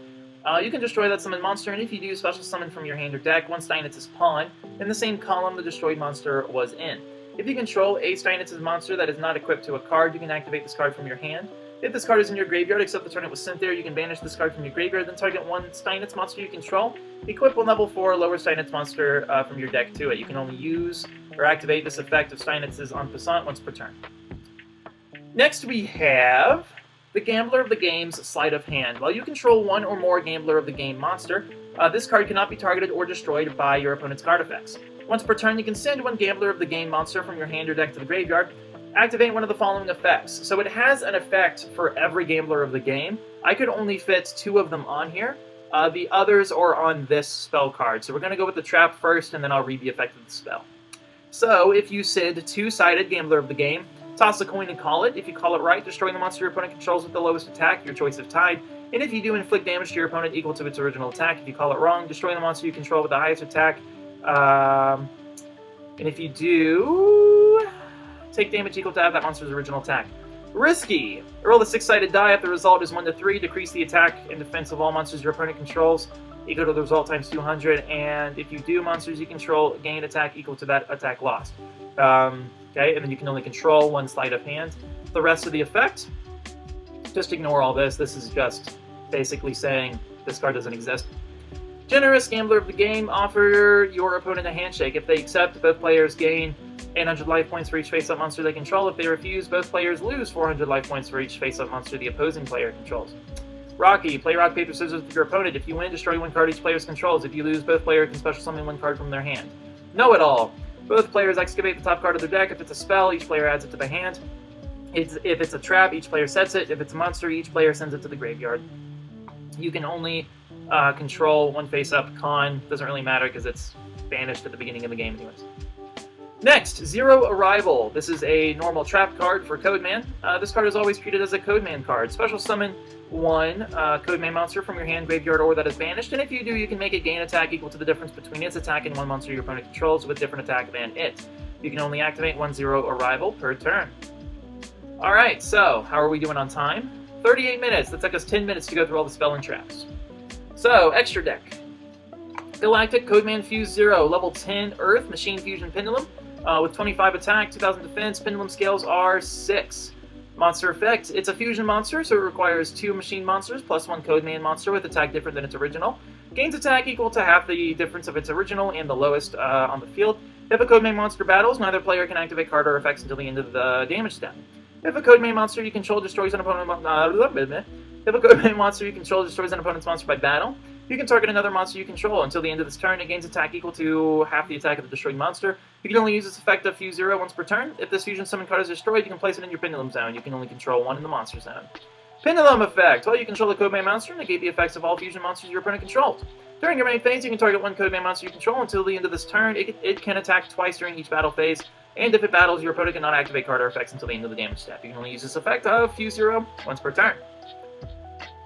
A: You can destroy that summoned monster, and if you do, special summon from your hand or deck 1 Steinitz's pawn in the same column the destroyed monster was in. If you control a Steinitz's monster that is not equipped to a card, you can activate this card from your hand. If this card is in your graveyard, except the turn it was sent there, you can banish this card from your graveyard, then target 1 Steinitz monster you control. Equip 1 level 4 lower Steinitz monster from your deck to it. You can only use or activate this effect of Steinitz's En Passant once per turn. Next we have the Gambler of the Game's Sleight of Hand. While you control 1 or more Gambler of the Game monster, this card cannot be targeted or destroyed by your opponent's card effects. Once per turn, you can send 1 Gambler of the Game monster from your hand or deck to the graveyard. Activate one of the following effects. So it has an effect for every Gambler of the Game. I could only fit 2 of them on here. The others are on this spell card. So we're going to go with the trap first, and then I'll read the effect of the spell. So if you send 2-sided Gambler of the Game, toss a coin and call it. If you call it right, destroy the monster your opponent controls with the lowest attack, your choice of tied. And if you do, inflict damage to your opponent equal to its original attack. If you call it wrong, destroy the monster you control with the highest attack. And if you do, take damage equal to that monster's original attack. Risky. Roll a 6-sided die. If the result is 1 to 3, decrease the attack and defense of all monsters your opponent controls equal to the result times 200. And if you do, monsters you control gain attack equal to that attack lost. Okay, and then you can only control 1 sleight of hand. The rest of the effect, just ignore all this. This is just basically saying this card doesn't exist. Generous Gambler of the Game. Offer your opponent a handshake. If they accept, both players gain 800 life points for each face-up monster they control. If they refuse, both players lose 400 life points for each face-up monster the opposing player controls. Rocky, play rock, paper, scissors with your opponent. If you win, destroy one card each player's controls. If you lose, both players can special summon one card from their hand. Know-it-all. Both players excavate the top card of their deck. If it's a spell, each player adds it to the hand. If it's a trap, each player sets it. If it's a monster, each player sends it to the graveyard. You can only control one face-up. Con doesn't really matter because it's banished at the beginning of the game anyways. Next, Zero Arrival. This is a normal trap card for Codeman. This card is always treated as a Codeman card. Special summon one Codeman monster from your hand, graveyard, or that is banished, and if you do, you can make it gain attack equal to the difference between its attack and one monster your opponent controls with different attack than it. You can only activate one Zero Arrival per turn. Alright, so how are we doing on time? 38 minutes. That took us 10 minutes to go through all the spell and traps. So, extra deck. Galactic Codeman Fuse 0, level 10 Earth, Machine Fusion Pendulum, with 25 attack, 2000 defense, pendulum scales are 6. Monster effect, it's a fusion monster, so it requires 2 machine monsters plus 1 Codeman monster with attack different than its original. Gains attack equal to half the difference of its original and the lowest on the field. If a Codeman monster battles, neither player can activate card or effects until the end of the damage step. If a Codeman monster you control destroys an opponent's monster by battle, you can target another monster you control. Until the end of this turn, it gains attack equal to half the attack of the destroyed monster. You can only use this effect of Fuse 0 once per turn. If this fusion summon card is destroyed, you can place it in your Pendulum Zone. You can only control one in the Monster Zone. Pendulum Effect. While you control a Codeman monster, negate the effects of all fusion monsters your opponent controls. During your main phase, you can target one Codeman monster you control. Until the end of this turn, it can attack twice during each battle phase. And if it battles, your opponent cannot activate card or effects until the end of the damage step. You can only use this effect of Fuse 0 once per turn.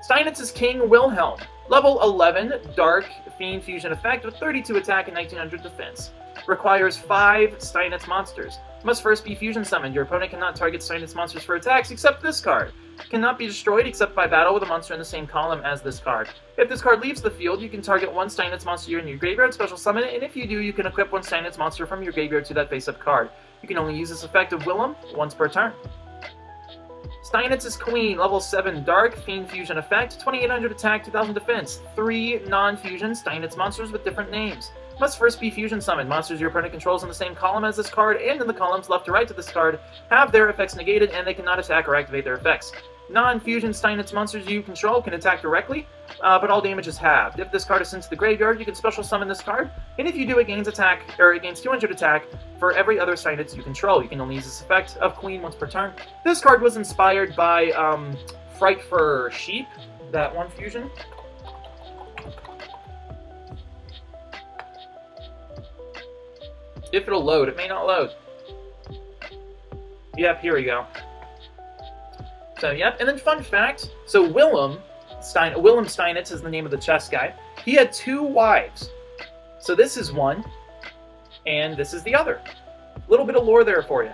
A: Steinitz's King Wilhelm. Level 11, Dark Fiend Fusion effect with 32 attack and 1900 defense. Requires 5 Steinitz monsters. Must first be fusion summoned. Your opponent cannot target Steinitz monsters for attacks except this card. Cannot be destroyed except by battle with a monster in the same column as this card. If this card leaves the field, you can target one Steinitz monster in your graveyard, special summon it, and if you do, you can equip one Steinitz monster from your graveyard to that face-up card. You can only use this effect of Willem once per turn. Steinitz's Queen, level 7 Dark Fiend Fusion effect, 2800 attack, 2000 defense. 3 non-fusion Steinitz monsters with different names. Must first be fusion summoned. Monsters your opponent controls in the same column as this card and in the columns left to right to this card have their effects negated and they cannot attack or activate their effects. Non-fusion Steinitz monsters you control can attack directly, but all damage is halved. If this card is sent to the graveyard, you can special summon this card, and if you do, it gains 200 attack for every other Steinitz you control. You can only use this effect of Queen once per turn. This card was inspired by Fright for Sheep, that one fusion. If it'll load, it may not load. Yep, here we go. So, yep, and then fun fact, so Willem Steinitz is the name of the chess guy. He had 2 wives. So this is one, and this is the other. A little bit of lore there for you.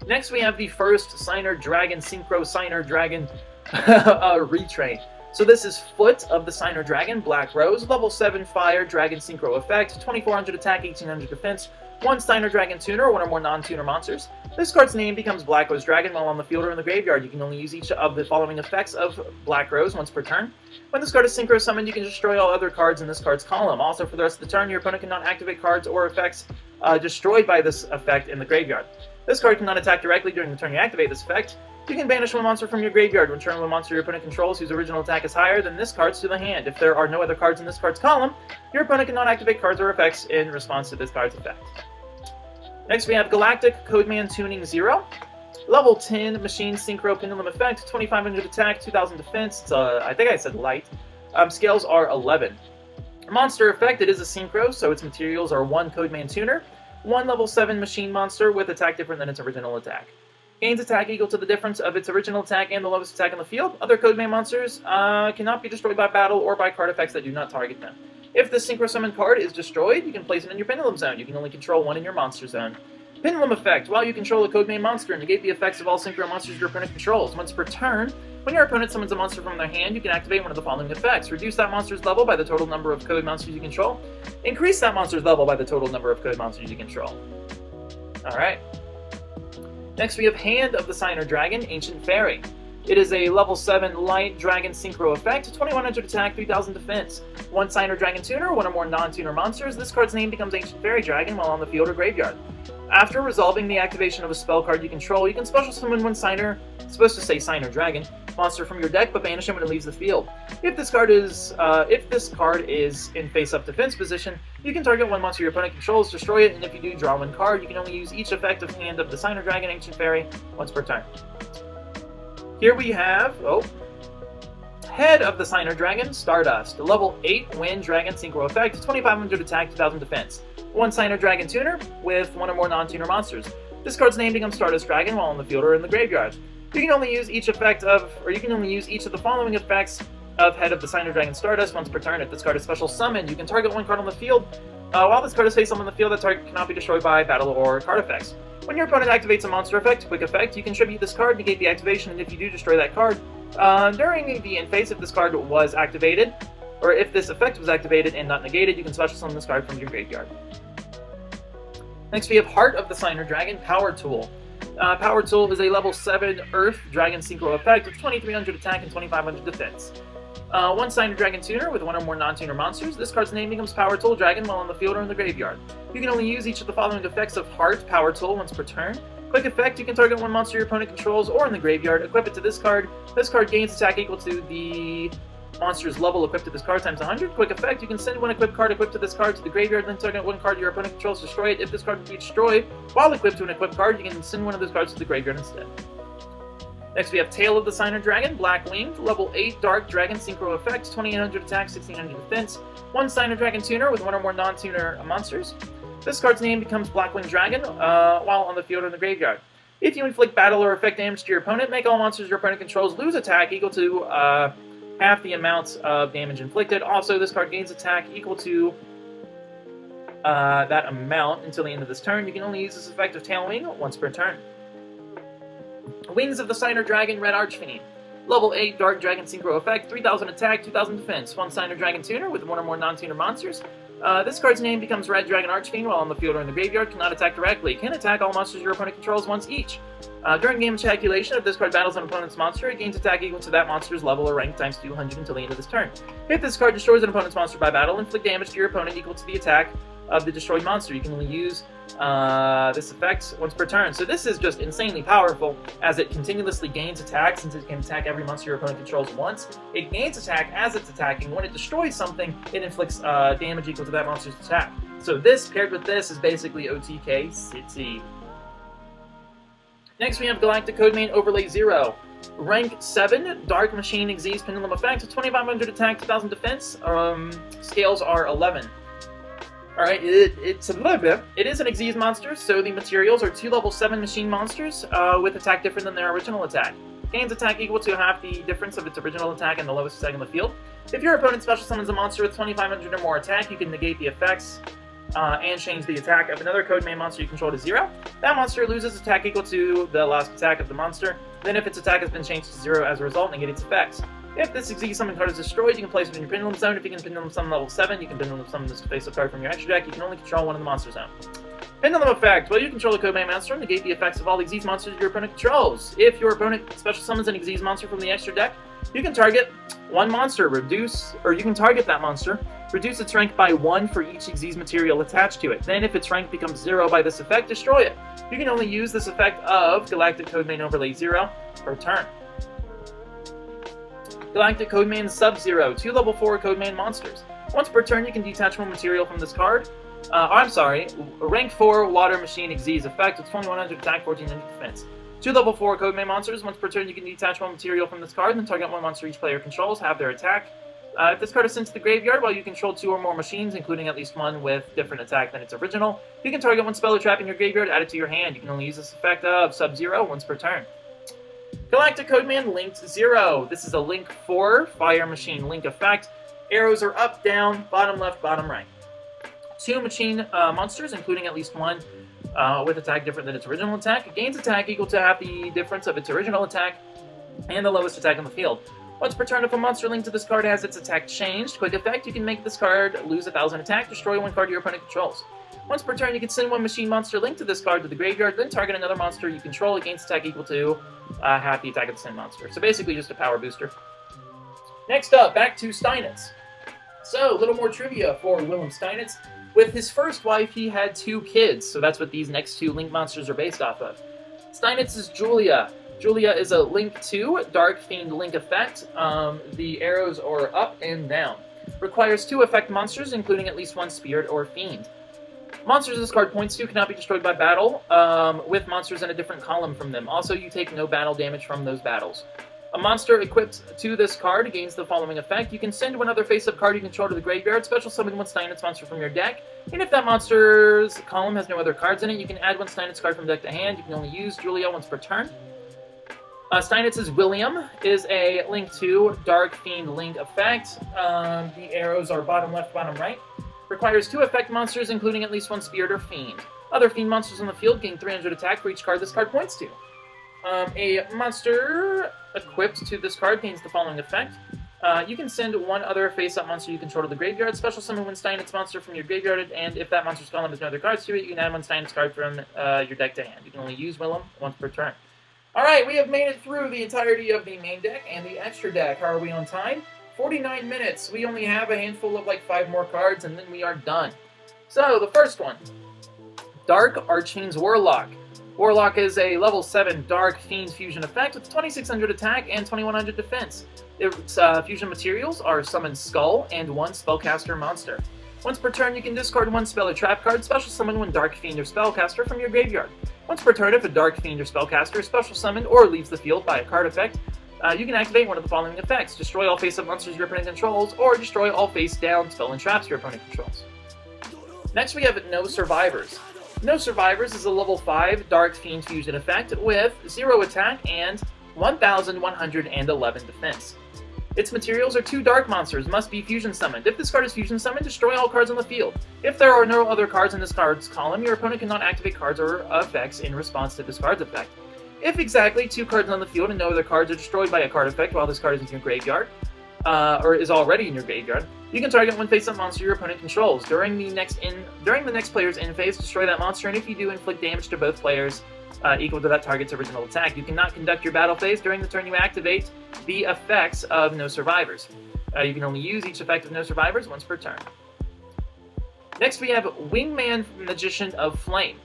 A: Next we have the first Signer Dragon, Synchro Signer Dragon retrain. So this is Foot of the Signer Dragon, Black Rose, level 7 Fire, Dragon Synchro effect, 2400 attack, 1800 defense, 1 Signer Dragon Tuner, 1 or more non-tuner monsters. This card's name becomes Black Rose Dragon while on the field or in the graveyard. You can only use each of the following effects of Black Rose once per turn. When this card is synchro summoned, you can destroy all other cards in this card's column. Also, for the rest of the turn, your opponent cannot activate cards or effects destroyed by this effect in the graveyard. This card cannot attack directly during the turn you activate this effect. You can banish one monster from your graveyard. Return one monster your opponent controls whose original attack is higher than this card's to the hand. If there are no other cards in this card's column, your opponent cannot activate cards or effects in response to this card's effect. Next we have Galactic Codeman Tuning 0. Level 10 Machine Synchro Pendulum effect, 2500 attack, 2000 defense. I think I said light. Scales are 11. Monster effect, it is a synchro, so its materials are 1 Codeman Tuner, 1 level 7 machine monster with attack different than its original attack. Gains attack equal to the difference of its original attack and the lowest attack in the field. Other Codeman monsters cannot be destroyed by battle or by card effects that do not target them. If the Synchro Summon card is destroyed, you can place it in your Pendulum Zone. You can only control 1 in your Monster Zone. Pendulum Effect. While you control a Codeman monster, negate the effects of all Synchro monsters your opponent controls. Once per turn, when your opponent summons a monster from their hand, you can activate one of the following effects. Reduce that monster's level by the total number of Code monsters you control. Increase that monster's level by the total number of Code monsters you control. Alright. Next we have Hand of the Signer Dragon, Ancient Fairy. It is a level 7 light dragon synchro effect, 2100 attack, 3000 defense. 1 Signer Dragon Tuner, 1 or more non-tuner monsters. This card's name becomes Ancient Fairy Dragon while on the field or graveyard. After resolving the activation of a spell card you control, you can special summon one Signer, it's supposed to say Signer Dragon, monster from your deck, but banish it when it leaves the field. If this card is in face-up defense position, you can target one monster your opponent controls, destroy it, and if you do, draw one card. You can only use each effect of Hand of the Signer Dragon, Ancient Fairy, once per turn. Here we have, Head of the Signer Dragon, Stardust. Level 8 Wind Dragon Synchro Effect, 2500 attack, 2000 defense. One Signer Dragon tuner with one or more non-tuner monsters. This card's name becomes Stardust Dragon while in the field or in the graveyard. You can only use each of the following effects of Head of the Signer Dragon Stardust once per turn. If this card is special summoned, you can target one card on the field. While this card is face up on the field, that target cannot be destroyed by battle or card effects. When your opponent activates a monster effect, quick effect, you can tribute this card, negate the activation, and if you do, destroy that card. During the end phase, if this card was activated, or if this effect was activated and not negated, you can special summon this card from your graveyard. Next, we have Heart of the Signer Dragon, Power Tool. Power Tool is a level 7 Earth Dragon Synchro effect with 2300 attack and 2500 defense. One Signer Dragon tuner with one or more non-tuner monsters. This card's name becomes Power Tool Dragon while on the field or in the graveyard. You can only use each of the following effects of Heart Power Tool once per turn. Quick effect, you can target one monster your opponent controls or in the graveyard, equip it to this card. This card gains attack equal to the monster's level equipped to this card times 100. Quick effect, you can send one equipped card equipped to this card to the graveyard, then target one card your opponent controls, destroy it. If this card would be destroyed while equipped to an equipped card, you can send one of those cards to the graveyard instead. Next we have Tail of the Signer Dragon, Black Winged, level 8 Dark Dragon Synchro effect, 2800 attack, 1600 defense. One Signer Dragon tuner with one or more non-tuner monsters. This card's name becomes Blackwing Dragon while on the field or in the graveyard. If you inflict battle or effect damage to your opponent, make all monsters your opponent controls lose attack equal to half the amount of damage inflicted. Also, this card gains attack equal to that amount until the end of this turn. You can only use this effect of Tailwing once per turn. Wings of the Signer Dragon, Red Archfiend. Level 8 Dark Dragon Synchro effect, 3000 attack, 2000 defense. One Signer Dragon tuner with one or more non-tuner monsters. This card's name becomes Red Dragon Archfiend while on the field or in the graveyard, cannot attack directly. Can attack all monsters your opponent controls once each. During game calculation, if this card battles an opponent's monster, it gains attack equal to that monster's level or rank times 200 until the end of this turn. If this card destroys an opponent's monster by battle, inflict damage to your opponent equal to the attack of the destroyed monster. You can only use this effect once per turn. So this is just insanely powerful, as it continuously gains attack since it can attack every monster your opponent controls once. It gains attack as it's attacking. When it destroys something, it inflicts damage equal to that monster's attack. So this, paired with this, is basically OTK City. Next we have Galactic Codemain Overlay 0. Rank 7, Dark Machine Xyz Pendulum Effect, 2500 attack, 2000 defense. Scales are 11. Alright, it is an Xyz monster, so the materials are 2 level 7 machine monsters with attack different than their original attack. Gains attack equal to half the difference of its original attack and the lowest attack in the field. If your opponent special summons a monster with 2500 or more attack, you can negate the effects and change the attack of another Codemain monster you control to 0. That monster loses attack equal to the last attack of the monster. Then if its attack has been changed to 0 as a result, negate its effects. If this Xyz summon card is destroyed, you can place it in your Pendulum Zone. If you can Pendulum Summon level 7, you can Pendulum Summon this face-up card from your extra deck. You can only control one in the Monster Zone. Pendulum Effect. While you control a Codemain monster, negate the effects of all the Xyz monsters your opponent controls. If your opponent special summons an Xyz monster from the extra deck, you can target one monster, you can target that monster, reduce its rank by 1 for each Xyz material attached to it. Then if its rank becomes 0 by this effect, destroy it. You can only use this effect of Galactic Codemain Overlay 0 per turn. Galactic Codemain Sub-Zero, 2 level 4 Codemain monsters. Once per turn, you can detach one material from this card. Rank 4 Water Machine Xyz effect with 2100 attack, 1400 defense. 2 level 4 Codemain monsters. Once per turn, you can detach one material from this card, then target one monster each player controls, have their attack. If this card is sent to the graveyard while you control 2 or more machines, including at least one with different attack than its original, you can target one spell or trap in your graveyard, add it to your hand. You can only use this effect of Sub-Zero once per turn. Galactic Codemain Linked 0. This is a Link 4 Fire Machine Link effect. Arrows are up, down, bottom left, bottom right. 2 machine monsters, including at least one with attack different than its original attack. It gains attack equal to half the difference of its original attack and the lowest attack on the field. Once per turn, if a monster linked to this card has its attack changed, quick effect, you can make this card lose 1000 attack, destroy one card your opponent controls. Once per turn, you can send one machine monster linked to this card to the graveyard, then target another monster you control. It gains attack equal to half the attack of the same monster. So basically just a power booster. Next up, back to Steinitz. So, a little more trivia for Willem Steinitz. With his first wife, he had 2 kids, so that's what these next 2 Link monsters are based off of. Steinitz's Julia. Julia is a Link 2 Dark Fiend Link effect. The arrows are up and down. Requires 2 effect monsters, including at least 1 spirit or fiend. Monsters this card points to cannot be destroyed by battle, with monsters in a different column from them. Also, you take no battle damage from those battles. A monster equipped to this card gains the following effect. You can send one other face-up card you control to the graveyard, special summon one Steinitz monster from your deck, and if that monster's column has no other cards in it, you can add one Steinitz card from deck to hand. You can only use Julia once per turn. Steinitz's William is a Link 2 Dark Fiend Link effect. The arrows are bottom left, bottom right. Requires 2 effect monsters, including at least 1 spirit or fiend. Other fiend monsters on the field gain 300 attack for each card this card points to. A monster equipped to this card gains the following effect. You can send one other face-up monster you control to the graveyard, special summon one Steinitz monster from your graveyard, and if that monster's column has no other cards to it, you can add one Steinitz card from your deck to hand. You can only use Willem once per turn. Alright, we have made it through the entirety of the main deck and the extra deck. How are we on time? 49 minutes. We only have a handful of like 5 more cards and then we are done. So, the first one. Dark Archfiend's Warlock. Warlock is a level 7 Dark Fiend fusion effect with 2600 attack and 2100 defense. Its fusion materials are Summon Skull and 1 Spellcaster monster. Once per turn, you can discard 1 spell or trap card, special summon 1 Dark Fiend or Spellcaster from your graveyard. Once per turn, if a Dark Fiend or Spellcaster is special summoned or leaves the field by a card effect, you can activate one of the following effects. Destroy all face-up monsters your opponent controls, or destroy all face-down spell and traps your opponent controls. Next we have No Survivors. No Survivors is a level 5 Dark Fiend fusion effect with 0 attack and 1111 defense. Its materials are 2 dark monsters, must be fusion summoned. If this card is fusion summoned, destroy all cards on the field. If there are no other cards in this card's column, your opponent cannot activate cards or effects in response to this card's effect. If exactly 2 cards on the field and no other cards are destroyed by a card effect while this card is in your graveyard, or is already in your graveyard, you can target one face-up monster your opponent controls. During the next player's end phase, destroy that monster, and if you do, inflict damage to both players equal to that target's original attack. You cannot conduct your battle phase during the turn you activate the effects of No Survivors. You can only use each effect of No Survivors once per turn. Next we have Wingman Magician of Flame.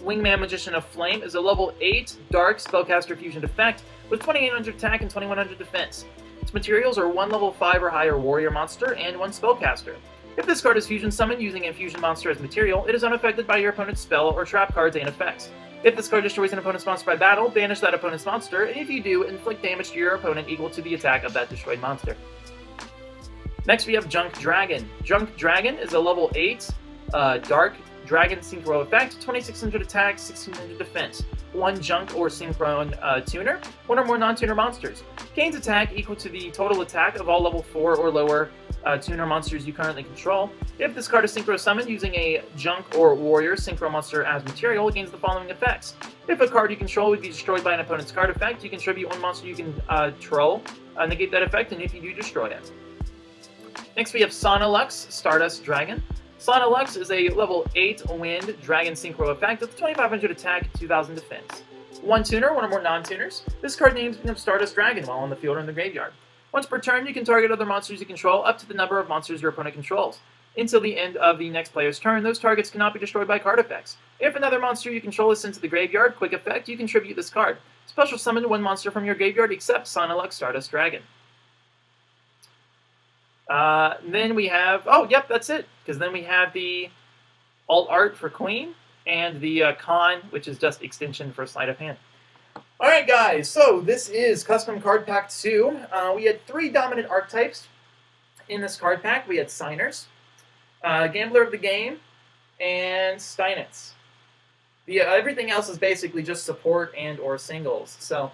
A: Wingman Magician of Flame is a level 8 Dark Spellcaster fusion effect with 2800 attack and 2100 defense. Its materials are 1 level 5 or higher warrior monster and 1 spellcaster. If this card is fusion summoned using a fusion monster as material, it is unaffected by your opponent's spell or trap cards and effects. If this card destroys an opponent's monster by battle, banish that opponent's monster, and if you do, inflict damage to your opponent equal to the attack of that destroyed monster. Next we have Junk Dragon. Junk Dragon is a level 8 Dark Dragon Synchro effect, 2600 attack, 1600 defense. 1 Junk or Synchron tuner, 1 or more non-tuner monsters. Gains attack equal to the total attack of all level 4 or lower tuner monsters you currently control. If this card is synchro summoned using a Junk or Warrior synchro monster as material, it gains the following effects. If a card you control would be destroyed by an opponent's card effect, you contribute 1 monster you can control, negate that effect, and if you do, destroy it. Next we have Sonalux Stardust Dragon. Sonalux is a level 8 Wind Dragon Synchro effect with 2500 attack, 2000 defense. 1 tuner, 1 or more non-tuners. This card names Stardust Dragon while on the field or in the graveyard. Once per turn, you can target other monsters you control up to the number of monsters your opponent controls. Until the end of the next player's turn, those targets cannot be destroyed by card effects. If another monster you control is sent to the graveyard, quick effect, you contribute this card. Special summon 1 monster from your graveyard except Sonalux Stardust Dragon. Then we have, oh, yep, that's it. Because then we have the alt art for Queen and the Con, which is just extension for Sleight of Hand. Alright guys, so this is Custom Card Pack 2. We had 3 dominant archetypes in this card pack. We had Signers, Gambler of the Game, and Steinitz. Everything else is basically just support and or singles. So,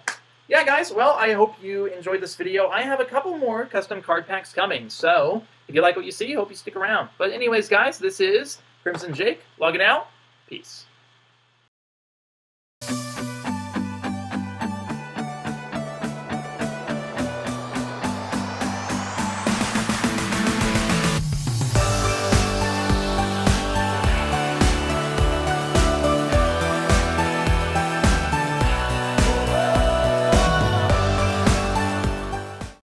A: yeah guys, well, I hope you enjoyed this video. I have a couple more custom card packs coming, so if you like what you see, hope you stick around. But anyways guys, this is Crimson Jake, logging out. Peace.